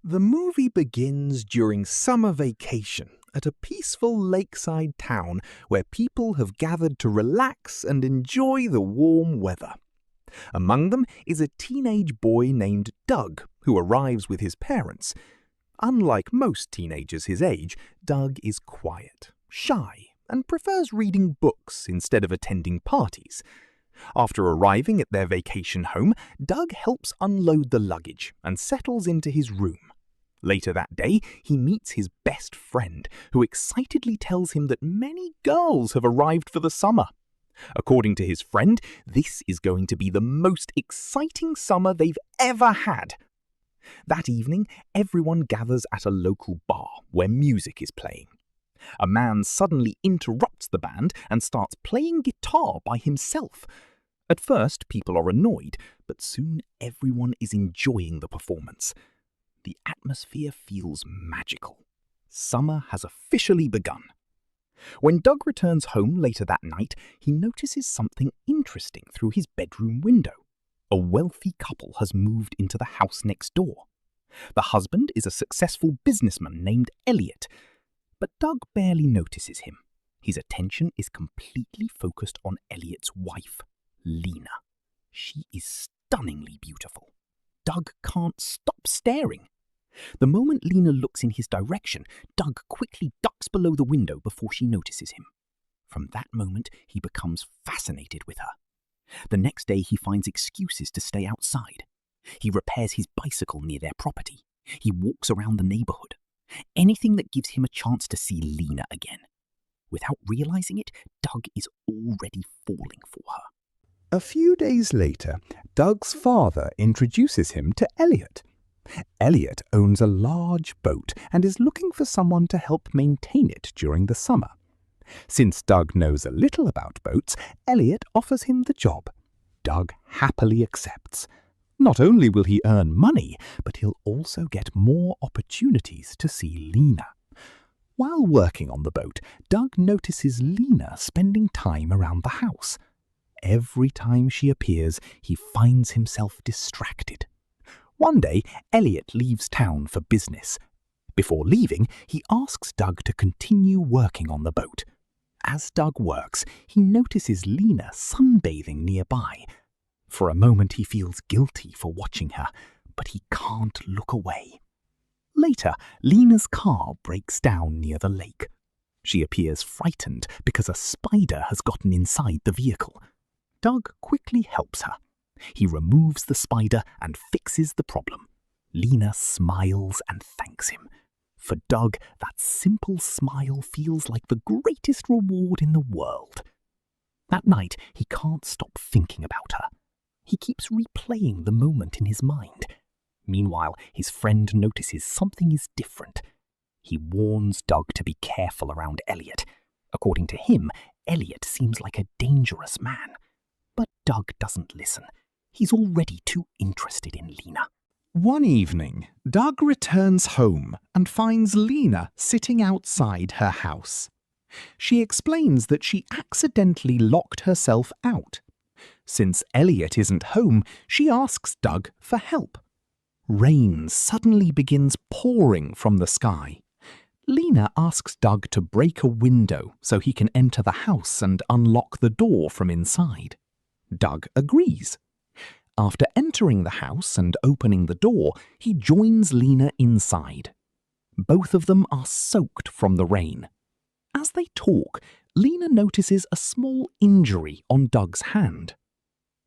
The movie begins during summer vacation at a peaceful lakeside town where people have gathered to relax and enjoy the warm weather. Among them is a teenage boy named Doug, who arrives with his parents. Unlike most teenagers his age, Doug is quiet, shy, and prefers reading books instead of attending parties. After arriving at their vacation home, Doug helps unload the luggage and settles into his room. Later that day, he meets his best friend, who excitedly tells him that many girls have arrived for the summer. According to his friend, this is going to be the most exciting summer they've ever had. That evening, everyone gathers at a local bar where music is playing. A man suddenly interrupts the band and starts playing guitar by himself. At first, people are annoyed, but soon everyone is enjoying the performance. The atmosphere feels magical. Summer has officially begun. When Doug returns home later that night, he notices something interesting through his bedroom window. A wealthy couple has moved into the house next door. The husband is a successful businessman named Elliot, but Doug barely notices him. His attention is completely focused on Elliot's wife, Lena. She is stunningly beautiful. Doug can't stop staring. The moment Lena looks in his direction, Doug quickly ducks below the window before she notices him. From that moment, he becomes fascinated with her. The next day, he finds excuses to stay outside. He repairs his bicycle near their property. He walks around the neighborhood. Anything that gives him a chance to see Lena again. Without realizing it, Doug is already falling for her. A few days later, Doug's father introduces him to Elliot. Elliot owns a large boat and is looking for someone to help maintain it during the summer. Since Doug knows a little about boats, Elliot offers him the job. Doug happily accepts. Not only will he earn money, but he'll also get more opportunities to see Lena. While working on the boat, Doug notices Lena spending time around the house. Every time she appears, he finds himself distracted. One day, Elliot leaves town for business. Before leaving, he asks Doug to continue working on the boat. As Doug works, he notices Lena sunbathing nearby. For a moment, he feels guilty for watching her, but he can't look away. Later, Lena's car breaks down near the lake. She appears frightened because a spider has gotten inside the vehicle. Doug quickly helps her. He removes the spider and fixes the problem. Lena smiles and thanks him. For Doug, that simple smile feels like the greatest reward in the world. That night, he can't stop thinking about her. He keeps replaying the moment in his mind. Meanwhile, his friend notices something is different. He warns Doug to be careful around Elliot. According to him, Elliot seems like a dangerous man. But Doug doesn't listen. He's already too interested in Lena. One evening, Doug returns home and finds Lena sitting outside her house. She explains that she accidentally locked herself out. Since Elliot isn't home, she asks Doug for help. Rain suddenly begins pouring from the sky. Lena asks Doug to break a window so he can enter the house and unlock the door from inside. Doug agrees. After entering the house and opening the door, he joins Lena inside. Both of them are soaked from the rain. As they talk, Lena notices a small injury on Doug's hand.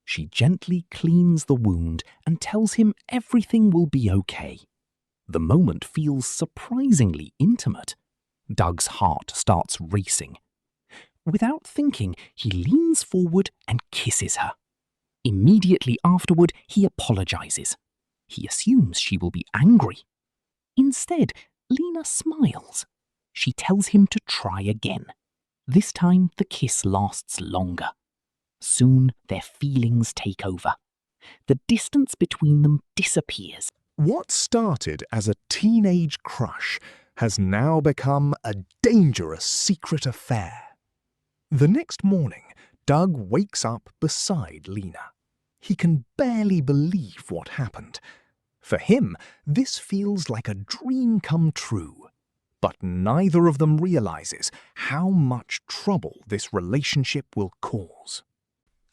She gently cleans the wound and tells him everything will be okay. The moment feels surprisingly intimate. Doug's heart starts racing. Without thinking, he leans forward and kisses her. Immediately afterward, he apologizes. He assumes she will be angry. Instead, Lena smiles. She tells him to try again. This time, the kiss lasts longer. Soon, their feelings take over. The distance between them disappears. What started as a teenage crush has now become a dangerous secret affair. The next morning, Doug wakes up beside Lena. He can barely believe what happened. For him, this feels like a dream come true. But neither of them realizes how much trouble this relationship will cause.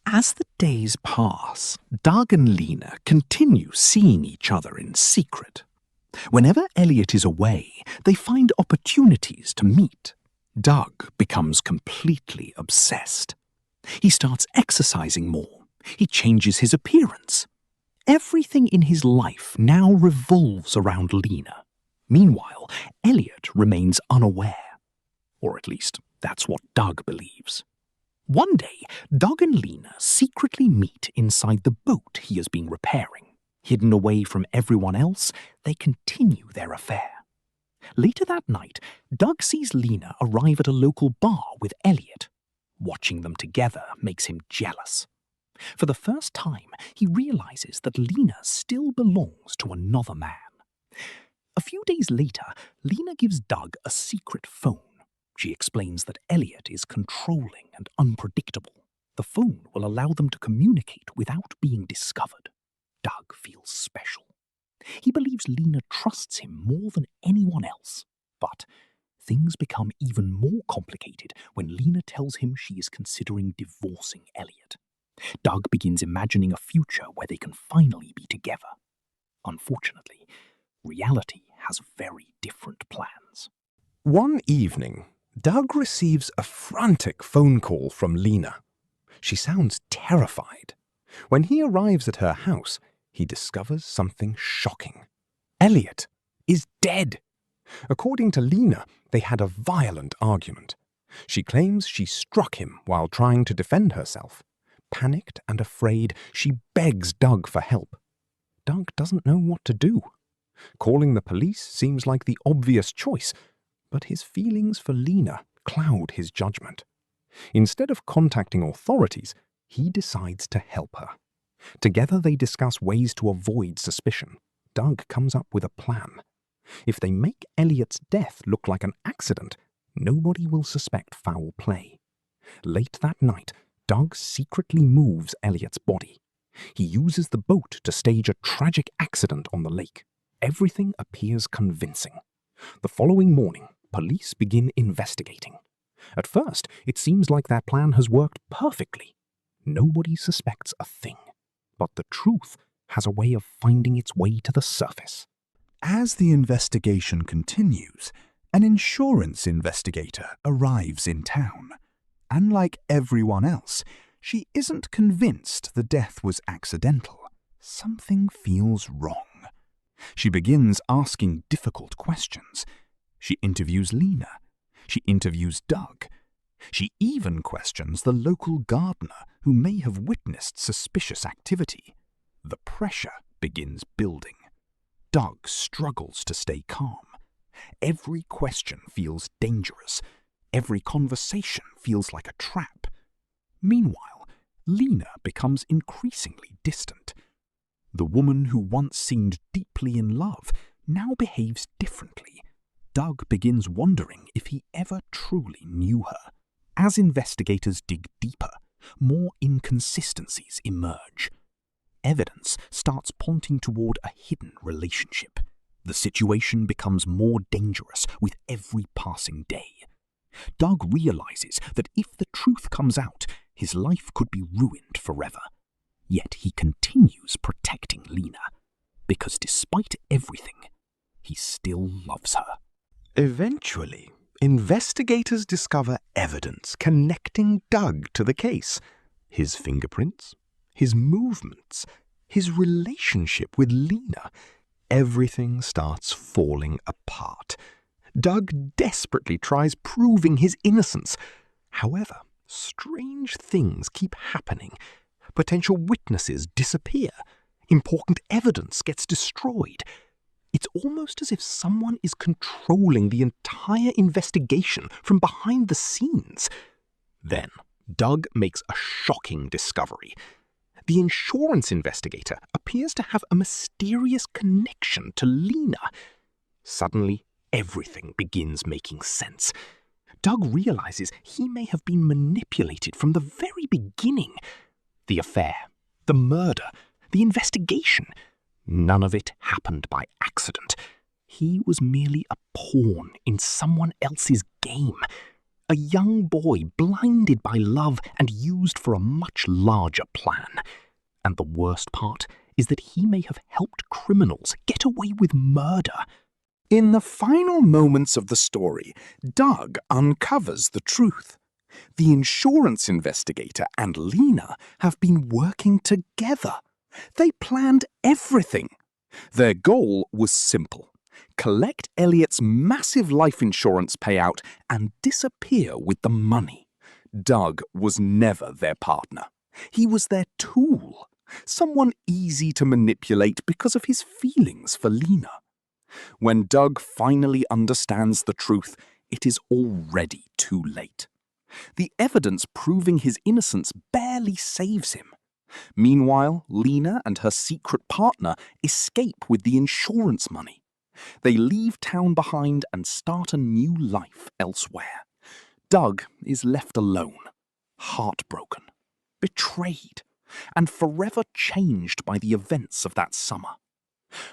As the days pass, Doug and Lena continue seeing each other in secret. Whenever Elliot is away, they find opportunities to meet. Doug becomes completely obsessed. He starts exercising more. He changes his appearance. Everything in his life now revolves around Lena. Meanwhile, Elliot remains unaware. Or at least, that's what Doug believes. One day, Doug and Lena secretly meet inside the boat he has been repairing. Hidden away from everyone else, they continue their affair. Later that night, Doug sees Lena arrive at a local bar with Elliot. Watching them together makes him jealous. For the first time, he realizes that Lena still belongs to another man. A few days later, Lena gives Doug a secret phone. She explains that Elliot is controlling and unpredictable. The phone will allow them to communicate without being discovered. Doug feels special. He believes Lena trusts him more than anyone else. But things become even more complicated when Lena tells him she is considering divorcing Elliot. Doug begins imagining a future where they can finally be together. Unfortunately, reality has very different plans. One evening, Doug receives a frantic phone call from Lena. She sounds terrified. When he arrives at her house, he discovers something shocking. Elliot is dead. According to Lena, they had a violent argument. She claims she struck him while trying to defend herself. Panicked and afraid, she begs Doug for help. Doug doesn't know what to do. Calling the police seems like the obvious choice, but his feelings for Lena cloud his judgment. Instead of contacting authorities, he decides to help her. Together they discuss ways to avoid suspicion. Doug comes up with a plan. If they make Elliot's death look like an accident, nobody will suspect foul play. Late that night, Doug secretly moves Elliot's body. He uses the boat to stage a tragic accident on the lake. Everything appears convincing. The following morning, police begin investigating. At first, it seems like their plan has worked perfectly. Nobody suspects a thing. But the truth has a way of finding its way to the surface. As the investigation continues, an insurance investigator arrives in town. Unlike everyone else, she isn't convinced the death was accidental. Something feels wrong. She begins asking difficult questions. She interviews Lena. She interviews Doug. She even questions the local gardener who may have witnessed suspicious activity. The pressure begins building. Doug struggles to stay calm. Every question feels dangerous. Every conversation feels like a trap. Meanwhile, Lena becomes increasingly distant. The woman who once seemed deeply in love now behaves differently. Doug begins wondering if he ever truly knew her. As investigators dig deeper, more inconsistencies emerge. Evidence starts pointing toward a hidden relationship. The situation becomes more dangerous with every passing day. Doug realizes that if the truth comes out, his life could be ruined forever. Yet he continues protecting Lena, because despite everything, he still loves her. Eventually, investigators discover evidence connecting Doug to the case. His fingerprints, his movements, his relationship with Lena. Everything starts falling apart. Doug desperately tries proving his innocence. However, strange things keep happening. Potential witnesses disappear. Important evidence gets destroyed. It's almost as if someone is controlling the entire investigation from behind the scenes. Then, Doug makes a shocking discovery. The insurance investigator appears to have a mysterious connection to Lena. Suddenly, everything begins making sense. Doug realizes he may have been manipulated from the very beginning. The affair, the murder, the investigation. None of it happened by accident. He was merely a pawn in someone else's game. A young boy blinded by love and used for a much larger plan. And the worst part is that he may have helped criminals get away with murder. In the final moments of the story, Doug uncovers the truth. The insurance investigator and Lena have been working together. They planned everything. Their goal was simple: collect Elliot's massive life insurance payout and disappear with the money. Doug was never their partner. He was their tool, someone easy to manipulate because of his feelings for Lena. When Doug finally understands the truth, it is already too late. The evidence proving his innocence barely saves him. Meanwhile, Lena and her secret partner escape with the insurance money. They leave town behind and start a new life elsewhere. Doug is left alone, heartbroken, betrayed, and forever changed by the events of that summer.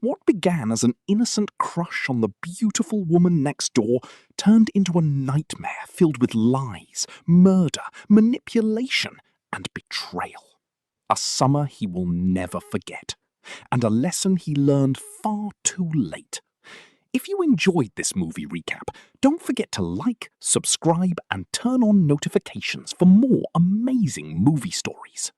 What began as an innocent crush on the beautiful woman next door turned into a nightmare filled with lies, murder, manipulation, and betrayal. A summer he will never forget, and a lesson he learned far too late. If you enjoyed this movie recap, don't forget to like, subscribe, and turn on notifications for more amazing movie stories.